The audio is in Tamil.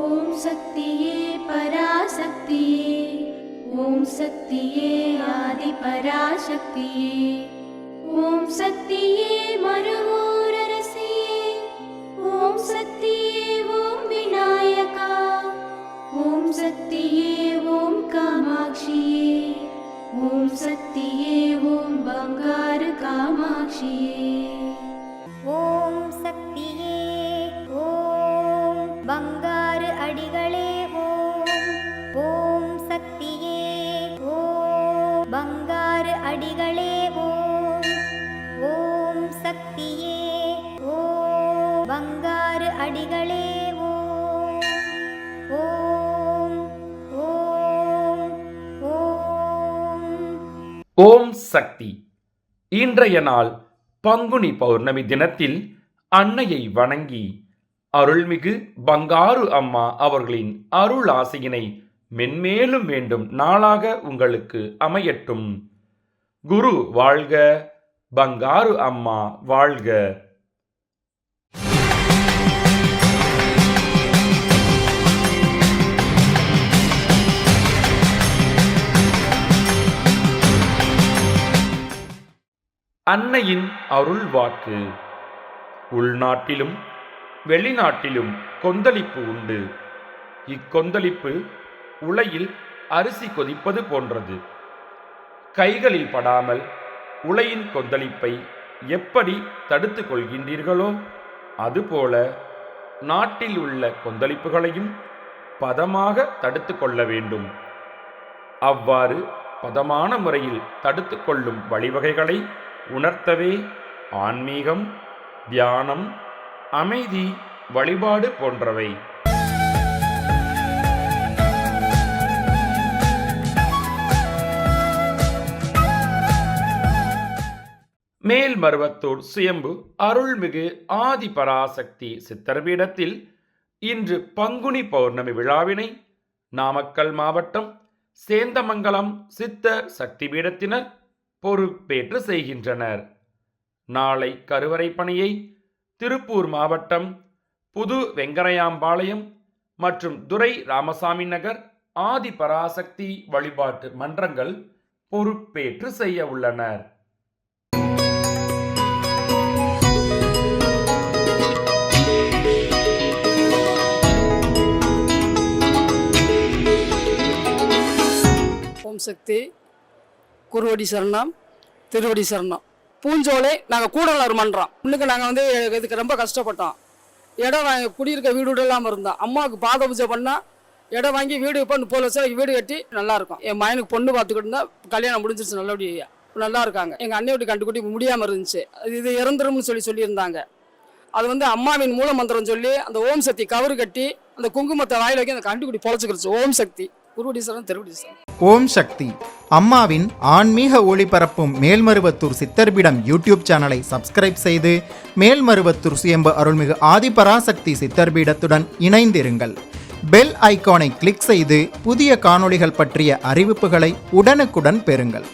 ஓம் சக்தியே பராசக்தியே, ஓம் சக்தியே ஆதி பராசக்தியே, ஓம் சக்தியே மறுவூரரசியே, ஓம் சக்தியே ஓம் விநாயகா, ஓம் சக்தியே ஓம் காமாட்சியே, ஓம் சக்தியே ஓம் பங்காரு காமாட்சியே. ஓம் சக்தியே ஓம் பங்காரு அடிகளே ஓம். ஓம் சக்தியே ஓம் பங்காரு அடிகளே ஓம். ஓம் சக்தியே ஓம் பங்காரு அடிகளே ஓம். ஓம் ஓம் ஓம். ஓம் சக்தி. இன்றைய நாள் பங்குனி பௌர்ணமி தினத்தில் அன்னையை வணங்கி அருள்மிகு பங்காரு அம்மா அவர்களின் அருள் ஆசையினை மென்மேலும் வேண்டும் நாளாக உங்களுக்கு அமையட்டும். குரு வாழ்க, பங்காரு அம்மா வாழ்க. அன்னையின் அருள் வாக்கு. உள்நாட்டிலும் வெளிநாட்டிலும் கொந்தளிப்பு உண்டு. இக்கொந்தளிப்பு உலையில் அரிசி கொதிப்பது போன்றது. கைகளில் படாமல் உலையின் கொந்தளிப்பை எப்படி தடுத்து கொள்கின்றீர்களோ அதுபோல நாட்டில் உள்ள கொந்தளிப்புகளையும் பதமாக தடுத்து கொள்ள வேண்டும். அவ்வாறு பதமான முறையில் தடுத்து கொள்ளும் வழிவகைகளை உணர்த்தவே ஆன்மீகம், தியானம், அமைதி, வழிபாடு போன்றவை. மேல்மருவத்தூர் சுயம்பு அருள்மிகு ஆதி பராசக்தி சித்தர்பீடத்தில் இன்று பங்குனி பௌர்ணமி விழாவினை நாமக்கல் மாவட்டம் சேந்தமங்கலம் சித்தர் சக்தி பீடத்தினர் பொறுப்பேற்று செய்கின்றனர். நாளை கருவறை பணியை திருப்பூர் மாவட்டம் புது வெங்கரையாம்பாளையம் மற்றும் துரை ராமசாமி நகர் ஆதி பராசக்தி வழிபாட்டு மன்றங்கள் பொறுப்பேற்று செய்ய உள்ளனர். ஓம் சக்தி, குருவடி சரணம், திருவடி சரணம். பூஞ்சோலை நாங்கள் கூடலூர் மன்றோம். இன்னுக்கு நாங்கள் இதுக்கு ரொம்ப கஷ்டப்பட்டோம். இடம் வாங்கி குடியிருக்க வீடு இல்லாமல் இருந்தோம். அம்மாவுக்கு பாத பூஜை பண்ணால் இடம் வாங்கி வீடு இப்போ 30 லட்சம் வீடு கட்டி நல்லாயிருக்கும். என் மகனுக்கு பொண்ணு பார்த்துக்கிட்டு இருந்தால் கல்யாணம் முடிஞ்சிருச்சு, நல்லபடியா நல்லா இருக்காங்க. எங்கள் அண்ணன் வீட்டு கண்டுக்குட்டி முடியாமல் இருந்துச்சு. இது இறந்துரும்னு சொல்லியிருந்தாங்க. அது அம்மாவின் மூல மந்திரம் சொல்லி அந்த ஓம் சக்தி கவரு கட்டி அந்த குங்குமத்தை வாயில் வைக்க அந்த கண்டுக்குட்டி பொழைச்சிக்கிருச்சு. ஓம் சக்தி, குருவடீஸ்வரன், திருவடீஸ்வரன். ஓம் சக்தி. அம்மாவின் ஆன்மீக ஒளிபரப்பும் மேல்மருவத்தூர் சித்தர்பீடம் யூடியூப் சேனலை சப்ஸ்கிரைப் செய்து மேல்மருவத்தூர் சுயம்பு அருள்மிகு ஆதிபராசக்தி சித்தர்பீடத்துடன் இணைந்திருங்கள். பெல் ஐகானை கிளிக் செய்து புதிய காணொளிகள் பற்றிய அறிவிப்புகளை உடனுக்குடன் பெறுங்கள்.